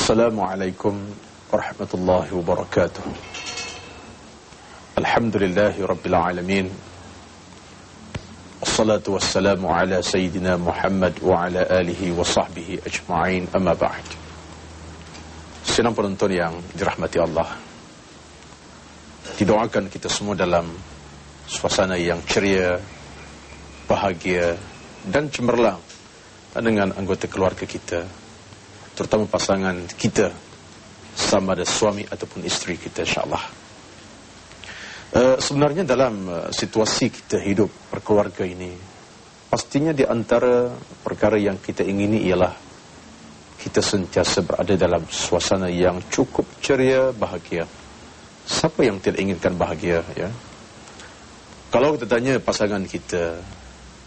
Assalamualaikum warahmatullahi wabarakatuh. Alhamdulillahi rabbil alamin. Wassalatu wassalamu ala sayyidina Muhammad wa ala alihi wa sahbihi ajma'in, amma ba'd. Sidang penonton yang dirahmati Allah, didoakan kita semua dalam suasana yang ceria, bahagia dan cemerlang dengan anggota keluarga kita, terutama pasangan kita, sama ada suami ataupun isteri kita, insyaAllah. Sebenarnya dalam situasi kita hidup berkeluarga ini, pastinya di antara perkara yang kita ingini ialah kita sentiasa berada dalam suasana yang cukup ceria, bahagia. Siapa yang tidak inginkan bahagia, ya? Kalau kita tanya pasangan kita,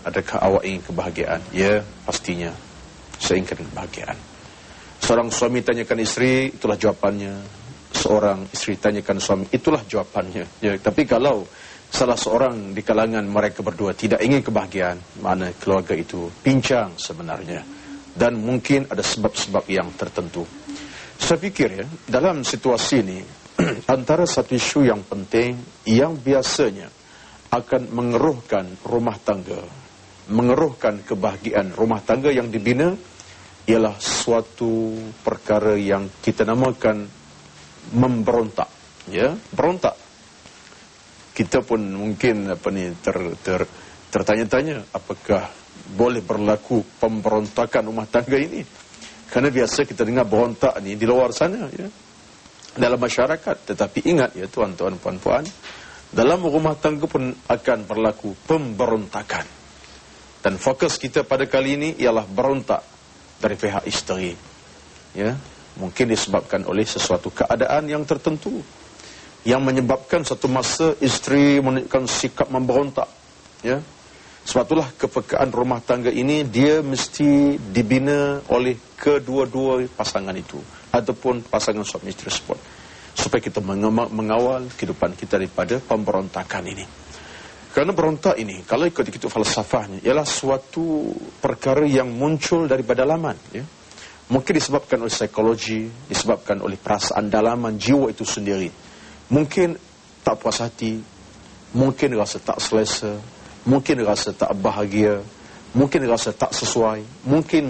adakah awak ingin kebahagiaan? Ya, pastinya saya inginkan kebahagiaan. Seorang suami tanyakan isteri, itulah jawapannya. Seorang isteri tanyakan suami, itulah jawapannya. Ya, tapi kalau salah seorang di kalangan mereka berdua tidak ingin kebahagiaan, mana keluarga itu pincang sebenarnya. Dan mungkin ada sebab-sebab yang tertentu. Saya pikir ya, dalam situasi ini, antara satu isu yang penting, yang biasanya akan mengeruhkan rumah tangga, mengeruhkan kebahagiaan rumah tangga yang dibina, ialah suatu perkara yang kita namakan memberontak, ya, berontak. Kita pun mungkin tertanya-tanya, apakah boleh berlaku pemberontakan rumah tangga ini? Karena biasa kita dengar berontak ni di luar sana, ya, dalam masyarakat. Tetapi ingat ya tuan-tuan, puan-puan, dalam rumah tangga pun akan berlaku pemberontakan. Dan fokus kita pada kali ini ialah berontak dari pihak isteri, ya, mungkin disebabkan oleh sesuatu keadaan yang tertentu yang menyebabkan satu masa isteri menunjukkan sikap memberontak, ya. Sebab itulah kepekaan rumah tangga ini dia mesti dibina oleh kedua-dua pasangan itu ataupun pasangan suami isteri tersebut, supaya kita mengawal kehidupan kita daripada pemberontakan ini. Kerana berontak ini, kalau ikut falsafahnya, ialah suatu perkara yang muncul daripada dalaman, ya. Mungkin disebabkan oleh psikologi, disebabkan oleh perasaan dalaman jiwa itu sendiri. Mungkin tak puas hati, mungkin rasa tak selesa, mungkin rasa tak bahagia, mungkin rasa tak sesuai, mungkin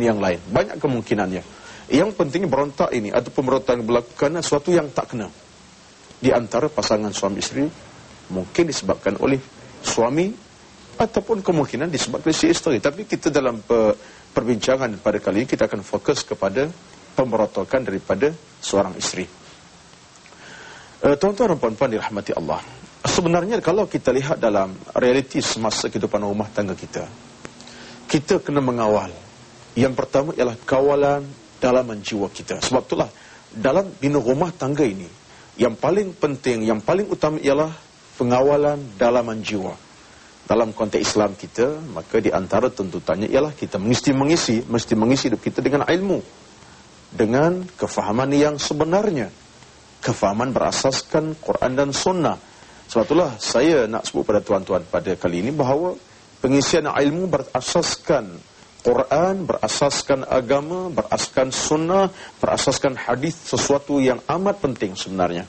yang lain. Banyak kemungkinannya. Yang pentingnya berontak ini atau pemberontakan berlaku kerana suatu yang tak kena di antara pasangan suami isteri. Mungkin disebabkan oleh suami ataupun kemungkinan disebabkan oleh si isteri. Tapi kita dalam perbincangan pada kali ini kita akan fokus kepada pemberontakan daripada seorang isteri. Tuan-tuan dan puan-puan dirahmati Allah, sebenarnya kalau kita lihat dalam realiti semasa kehidupan rumah tangga kita, kita kena mengawal. Yang pertama ialah kawalan dalaman jiwa kita. Sebab itulah dalam bina rumah tangga ini, yang paling penting, yang paling utama ialah pengawalan dalaman jiwa. Dalam konteks Islam kita, maka di antara tuntutannya ialah kita mesti mengisi hidup kita dengan ilmu, dengan kefahaman yang sebenarnya, kefahaman berasaskan Quran dan Sunnah. Sebab itulah saya nak sebut pada tuan-tuan pada kali ini bahawa pengisian ilmu berasaskan Quran, berasaskan agama, berasaskan Sunnah, berasaskan hadis, sesuatu yang amat penting sebenarnya.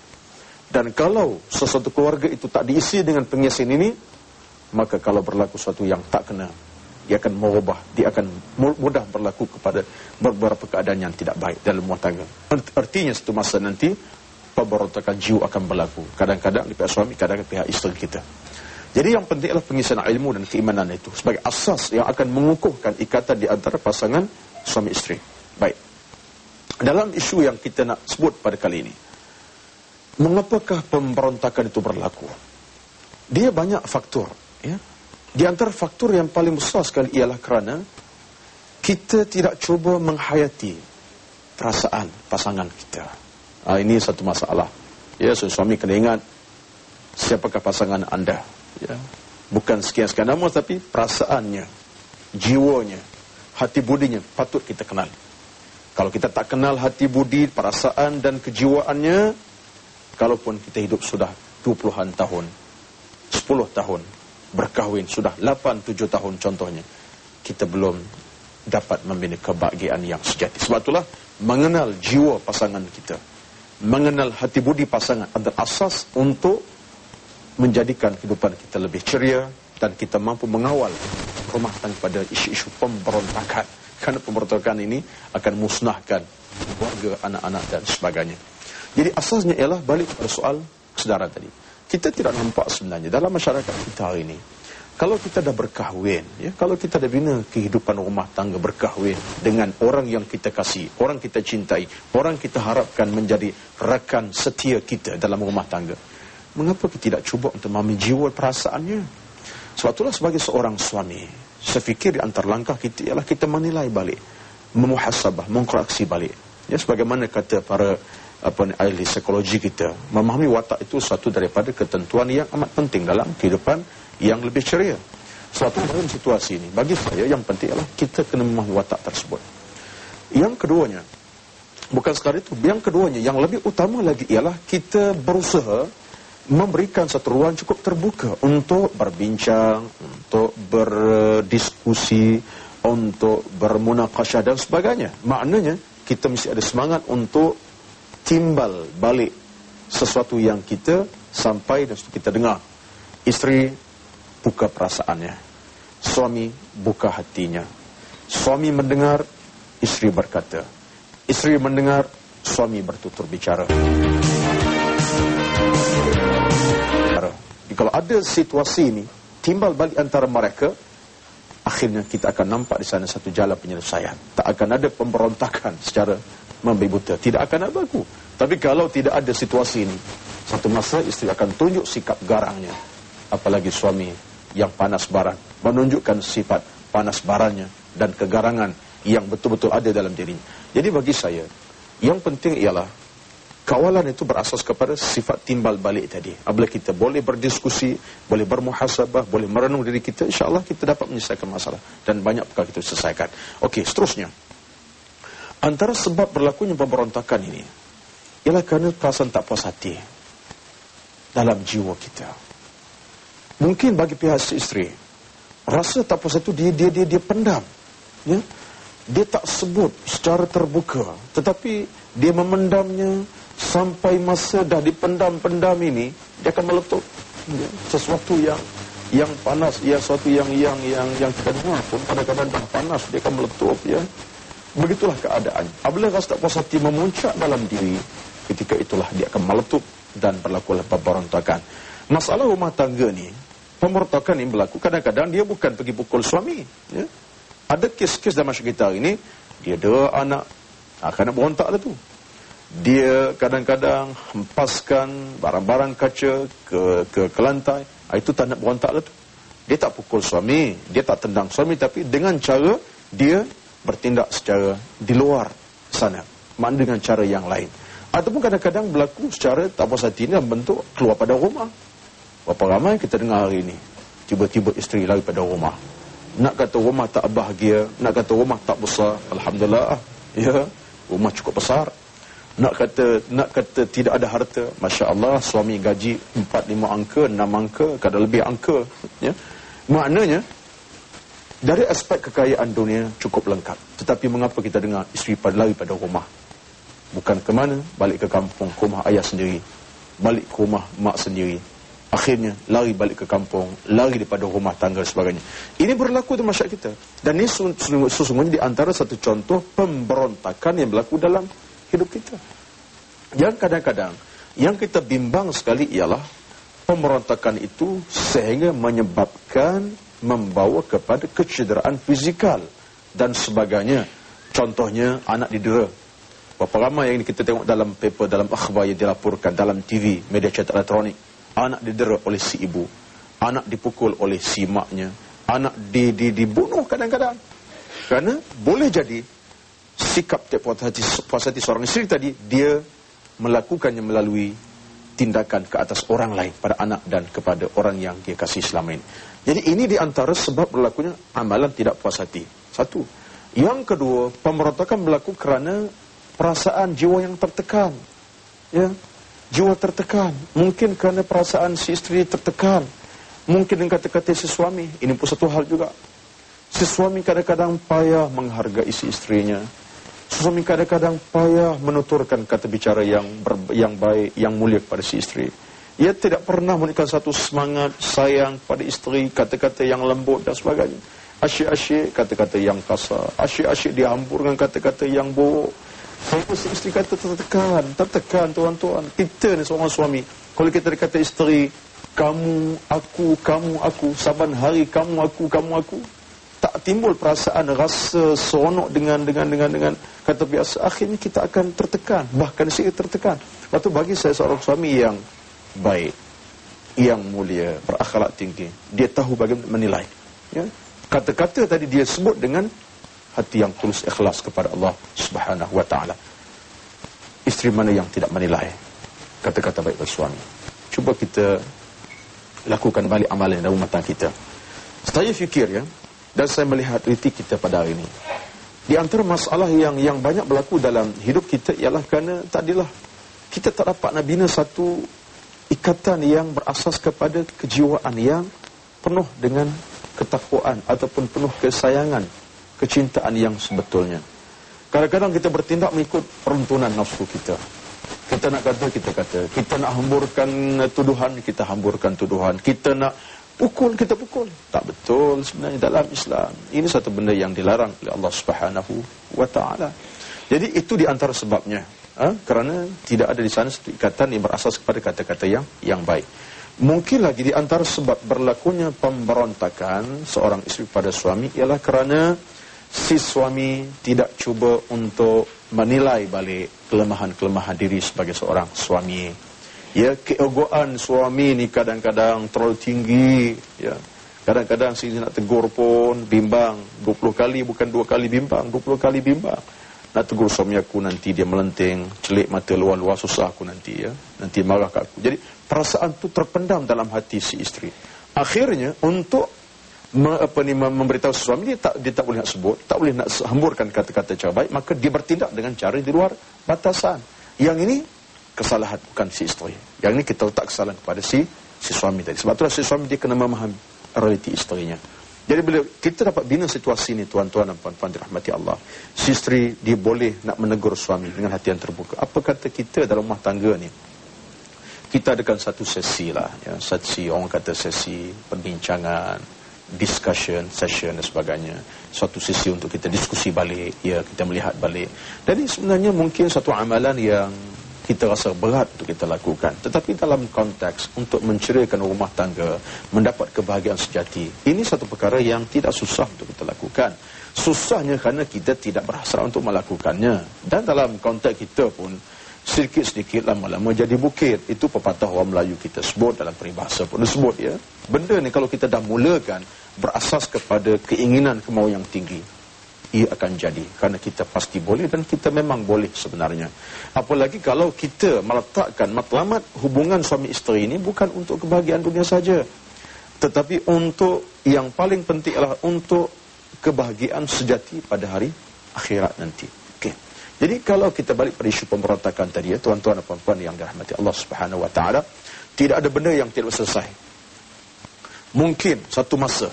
Dan kalau sesuatu keluarga itu tak diisi dengan pengisian ini, maka kalau berlaku sesuatu yang tak kena, dia akan merubah, dia akan mudah berlaku kepada beberapa keadaan yang tidak baik dalam rumah tangga. Artinya satu masa nanti pemberontakan jiwa akan berlaku. Kadang-kadang di pihak suami, kadang-kadang pihak isteri kita. Jadi yang penting adalah pengisian ilmu dan keimanan itu sebagai asas yang akan mengukuhkan ikatan di antara pasangan suami isteri. Baik. Dalam isu yang kita nak sebut pada kali ini, mengapakah pemberontakan itu berlaku? Dia banyak faktor, ya. Di antara faktor yang paling besar sekali ialah kerana kita tidak cuba menghayati perasaan pasangan kita. Ini satu masalah. Ya, suami kena ingat siapakah pasangan anda, ya. Bukan sekian-sekian nama, tapi perasaannya, jiwanya, hati budinya patut kita kenal. Kalau kita tak kenal hati budi, perasaan dan kejiwaannya, kalaupun kita hidup sudah 20-an tahun, 10 tahun, berkahwin sudah 8-7 tahun contohnya, kita belum dapat membina kebahagiaan yang sejati. Sebab itulah mengenal jiwa pasangan kita, mengenal hati budi pasangan adalah asas untuk menjadikan kehidupan kita lebih ceria dan kita mampu mengawal rumah tangga pada isu-isu pemberontakan. Kerana pemberontakan ini akan musnahkan keluarga, anak-anak dan sebagainya. Jadi asasnya ialah balik pada soal kesedaran tadi. Kita tidak nampak sebenarnya dalam masyarakat kita hari ini, kalau kita dah berkahwin, ya, kalau kita dah bina kehidupan rumah tangga berkahwin dengan orang yang kita kasih, orang kita cintai, orang kita harapkan menjadi rakan setia kita dalam rumah tangga, mengapa kita tidak cuba untuk memahami jiwa perasaannya? Sebab itulah sebagai seorang suami, saya fikir di antara langkah kita ialah kita menilai balik, memuhasabah, mengkoreksi balik. Ya, sebagaimana kata para ahli psikologi kita, memahami watak itu satu daripada ketentuan yang amat penting dalam kehidupan yang lebih ceria. Suatu dalam situasi ini, bagi saya yang penting adalah kita kena memahami watak tersebut. Yang keduanya, bukan sekadar itu, yang keduanya, yang lebih utama lagi ialah kita berusaha memberikan satu ruang cukup terbuka untuk berbincang, untuk berdiskusi, untuk bermunaqasyah dan sebagainya. Maknanya kita mesti ada semangat untuk timbal balik sesuatu yang kita sampai dan kita dengar. Isteri buka perasaannya, suami buka hatinya. Suami mendengar, isteri berkata. Isteri mendengar, suami bertutur bicara. Kalau ada situasi ini timbal balik antara mereka, akhirnya kita akan nampak di sana satu jalan penyelesaian. Tak akan ada pemberontakan secara membabi buta, tidak akan ada baku. Tapi kalau tidak ada situasi ini, satu masa isteri akan tunjuk sikap garangnya, apalagi suami yang panas baran, menunjukkan sifat panas barannya dan kegarangan yang betul-betul ada dalam dirinya. Jadi bagi saya, yang penting ialah kawalan itu berasas kepada sifat timbal balik tadi. Apabila kita boleh berdiskusi, boleh bermuhasabah, boleh merenung diri kita, insyaAllah kita dapat menyelesaikan masalah. Dan banyak perkara kita selesaikan. Okey, seterusnya. Antara sebab berlakunya pemberontakan ini ialah kerana perasaan tak puas hati dalam jiwa kita. Mungkin bagi pihak isteri, rasa tak puas hati itu dia pendam. Ya? Dia tak sebut secara terbuka, tetapi dia memendamnya sampai masa dah dipendam-pendam ini, dia akan meletup. Ya? Sesuatu yang panas, ya, sesuatu yang kita dengar pun kadang-kadang dah panas, dia akan meletup. Ya? Begitulah keadaan. Apabila rasa tak puas hati memuncak dalam diri, ketika itulah dia akan meletup dan berlakulah pemberontakan. Masalah rumah tangga ni, pemberontakan ini berlaku kadang-kadang dia bukan pergi pukul suami. Ya? Ada kes-kes dalam masyarakat kita ini, dia ada anak, akan nak berontak lah tu. Dia kadang-kadang hempaskan barang-barang kaca ke lantai, itu tak nak berontak lah tu. Dia tak pukul suami, dia tak tendang suami, tapi dengan cara dia bertindak secara di luar sana, makna dengan cara yang lain. Ataupun kadang-kadang berlaku secara tak puas hati dalam bentuk keluar pada rumah. Berapa ramai kita dengar hari ini, tiba-tiba isteri lari pada rumah. Nak kata rumah tak bahagia, nak kata rumah tak besar, alhamdulillah, ya, rumah cukup besar. Nak kata tidak ada harta, masya-Allah, suami gaji 4-5 angka, 6 angka, kadang lebih angka, ya. Maknanya dari aspek kekayaan dunia cukup lengkap. Tetapi mengapa kita dengar isteri lari pada rumah? Bukan ke mana? Balik ke kampung, ke rumah ayah sendiri, balik ke rumah mak sendiri. Akhirnya lari balik ke kampung, lari daripada rumah tangga dan sebagainya. Ini berlaku di masyarakat kita. Dan ini sesungguhnya di antara satu contoh pemberontakan yang berlaku dalam hidup kita. Yang kadang-kadang yang kita bimbang sekali ialah pemberontakan itu sehingga menyebabkan membawa kepada kecederaan fizikal dan sebagainya. Contohnya anak didera. Berapa ramai yang kita tengok dalam paper, dalam akhbar yang dilaporkan, dalam TV, media cetak elektronik. Anak didera oleh si ibu, anak dipukul oleh si maknya, anak dibunuh kadang-kadang. Kerana boleh jadi sikap tak puas hati seorang isteri tadi, dia melakukannya melalui tindakan ke atas orang lain, pada anak dan kepada orang yang dia kasih selama ini. Jadi ini di antara sebab berlakunya amalan tidak puas hati. Satu. Yang kedua, pemberontakan berlaku kerana perasaan jiwa yang tertekan. Ya, jiwa tertekan. Mungkin kerana perasaan si isteri tertekan. Mungkin dengan kata-kata si suami. Ini pun satu hal juga. Si suami kadang-kadang payah menghargai si istrinya. Suami kadang-kadang payah menuturkan kata bicara yang baik, yang mulia kepada si istri. Ia tidak pernah memberikan satu semangat sayang pada istri, kata-kata yang lembut dan sebagainya. Asyik-asyik kata-kata yang kasar, asyik-asyik dihambur dengan kata-kata yang buruk. Sehingga si istri kata tertekan tuan-tuan. Kita ni seorang suami, kalau kita kata istri, kamu, aku, saban hari kamu, aku, tak timbul perasaan rasa seronok dengan kata biasa, akhirnya kita akan tertekan, bahkan sikit tertekan. Lepas tu bagi saya seorang suami yang baik, yang mulia, berakhlak tinggi, dia tahu bagaimana menilai, ya. Kata-kata tadi dia sebut dengan hati yang tulus ikhlas kepada Allah Subhanahu wa taala. Isteri mana yang tidak menilai kata-kata baik bersuami? Cuba kita lakukan balik amalan dalam rumah tangga kita. Saya fikir, ya, dan saya melihat realiti kita pada hari ini, di antara masalah yang banyak berlaku dalam hidup kita ialah kerana tadilah kita tak dapat nak bina satu ikatan yang berasas kepada kejiwaan yang penuh dengan ketakwaan ataupun penuh kesayangan, kecintaan yang sebetulnya. Kadang-kadang kita bertindak mengikut peruntunan nafsu kita. Kita nak kata, kita kata. Kita nak hamburkan tuduhan, kita hamburkan tuduhan. Kita nak pukul, kita pukul. Tak betul sebenarnya dalam Islam. Ini satu benda yang dilarang oleh Allah Subhanahu wa taala. Jadi itu di antara sebabnya. Kerana tidak ada di sana satu ikatan yang berasas kepada kata-kata yang baik. Mungkin lagi di antara sebab berlakunya pemberontakan seorang isteri pada suami ialah kerana si suami tidak cuba untuk menilai balik kelemahan-kelemahan diri sebagai seorang suami. Ya, keegoan suami ni kadang-kadang terlalu tinggi, ya. Kadang-kadang si nak tegur pun bimbang, 20 kali bukan 2 kali bimbang, 20 kali bimbang. Nak tegur suami aku nanti dia melenting, celik mata luar-luar, susah aku nanti, ya. Nanti marah kat aku. Jadi perasaan tu terpendam dalam hati si isteri. Akhirnya untuk memberitahu suami dia tak boleh nak sebut, tak boleh nak hamburkan kata-kata cara baik, maka dia bertindak dengan cara di luar batasan. Yang ini kesalahan bukan si isteri. Yang ini kita letak kesalahan kepada si suami tadi. Sebab itulah si suami dia kena memahami realiti isterinya. Jadi bila kita dapat bina situasi ini, tuan-tuan dan puan-puan dirahmati Allah, si isteri dia boleh nak menegur suami dengan hati yang terbuka. Apa kata kita dalam rumah tangga ni? Kita adakan satu sesi lah, ya, sesi orang kata sesi perbincangan, discussion session dan sebagainya. Suatu sesi untuk kita diskusi balik, ya, kita melihat balik. Jadi sebenarnya mungkin satu amalan yang kita rasa berat untuk kita lakukan, tetapi dalam konteks untuk menceriakan rumah tangga, mendapat kebahagiaan sejati, ini satu perkara yang tidak susah untuk kita lakukan. Susahnya kerana kita tidak berhasrat untuk melakukannya. Dan dalam konteks kita pun sedikit-sedikit lama-lama jadi bukit. Itu pepatah orang Melayu kita sebut, dalam peribahasa pun disebut, ya. Benda ni kalau kita dah mulakan berasas kepada keinginan kemauan yang tinggi, ia akan jadi, kerana kita pasti boleh dan kita memang boleh sebenarnya. Apalagi kalau kita meletakkan matlamat hubungan suami isteri ini bukan untuk kebahagiaan dunia saja, tetapi untuk yang paling penting adalah untuk kebahagiaan sejati pada hari akhirat nanti. Okey. Jadi kalau kita balik pada isu pemberontakan tadi, ya, tuan-tuan dan puan-puan yang dirahmati Allah Subhanahu wa taala, tidak ada benda yang tidak selesai. Mungkin satu masa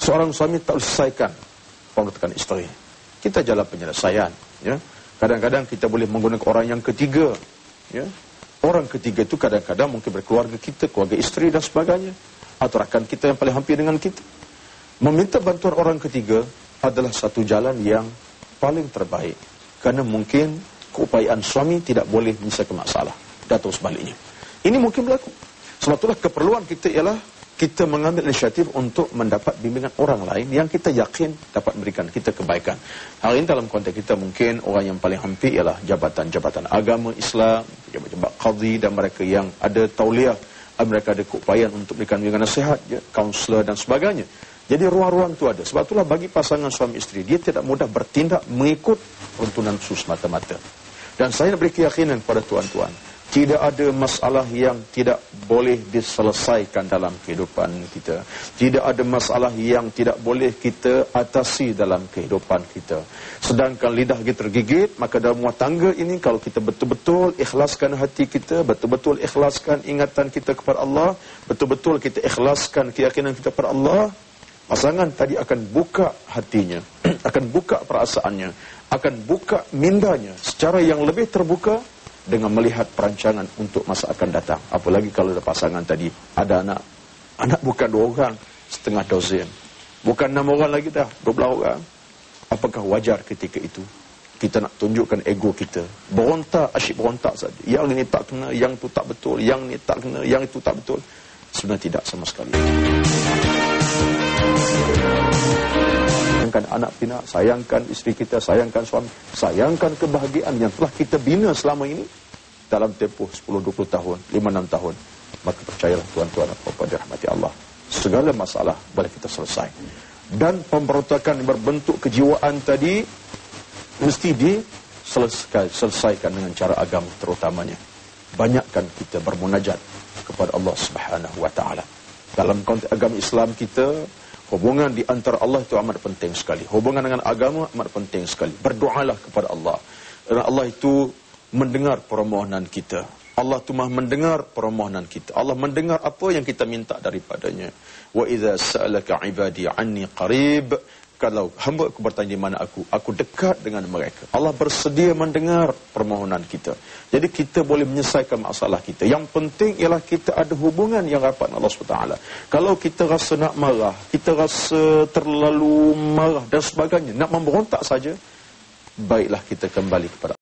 seorang suami tak boleh selesaikan pemberontakan isteri. Kita jalan penyelesaian, ya. Kadang-kadang kita boleh menggunakan orang yang ketiga, ya. Orang ketiga itu kadang-kadang mungkin berkeluarga kita, keluarga isteri dan sebagainya, atau rakan kita yang paling hampir dengan kita. Meminta bantuan orang ketiga adalah satu jalan yang paling terbaik, kerana mungkin keupayaan suami tidak boleh menyelesaikan masalah, dan terus sebaliknya. Ini mungkin berlaku. Sebab itulah keperluan kita ialah kita mengambil inisiatif untuk mendapat bimbingan orang lain yang kita yakin dapat memberikan kita kebaikan. Hari ini dalam konteks kita mungkin orang yang paling hampir ialah jabatan-jabatan agama Islam, jabat-jabat qadhi dan mereka yang ada tauliah, mereka ada keupayaan untuk memberikan bimbingan nasihat, ya, kaunselor dan sebagainya. Jadi ruang-ruang itu ada. Sebab itulah bagi pasangan suami isteri, dia tidak mudah bertindak mengikut runtunan nafsu semata-mata. Dan saya beri keyakinan kepada tuan-tuan, tidak ada masalah yang tidak boleh diselesaikan dalam kehidupan kita. Tidak ada masalah yang tidak boleh kita atasi dalam kehidupan kita. Sedangkan lidah kita tergigit, maka dalam rumah tangga ini kalau kita betul-betul ikhlaskan hati kita, betul-betul ikhlaskan ingatan kita kepada Allah, betul-betul kita ikhlaskan keyakinan kita kepada Allah, Pasangan tadi akan buka hatinya, akan buka perasaannya, akan buka mindanya secara yang lebih terbuka dengan melihat perancangan untuk masa akan datang. Apalagi kalau ada pasangan tadi ada anak. Anak bukan 2 orang, setengah dozen. Bukan 6 orang lagi dah, 12 orang. Apakah wajar ketika itu kita nak tunjukkan ego kita? Berontak, asyik berontak saja. Yang ini tak kena, yang itu tak betul, yang ini tak kena, yang itu tak betul. Sebenarnya tidak sama sekali. Sayangkan anak pinak, sayangkan isteri kita, sayangkan suami, sayangkan kebahagiaan yang telah kita bina selama ini dalam tempoh 10-20 tahun, 5-6 tahun. Maka percayalah tuan-tuan apa dirahmati Allah, segala masalah boleh kita selesai. Dan pemberontakan yang berbentuk kejiwaan tadi mesti diselesaikan dengan cara agama terutamanya. Banyakkan kita bermunajat kepada Allah Subhanahu wa taala. Dalam konteks agama Islam kita, hubungan di antara Allah itu amat penting sekali. Hubungan dengan agama amat penting sekali. Berdoalah kepada Allah. Kerana Allah itu mendengar permohonan kita. Allah itu Maha mendengar permohonan kita. Allah mendengar apa yang kita minta daripadanya. Wa idza sa'alaka 'ibadi 'anni qarib, kalau hamba aku bertanya di mana aku dekat dengan mereka. Allah bersedia mendengar permohonan kita. Jadi kita boleh menyelesaikan masalah kita. Yang penting ialah kita ada hubungan yang rapat dengan Allah SWT. Kalau kita rasa nak marah, kita rasa terlalu marah dan sebagainya, nak memberontak saja, baiklah kita kembali kepada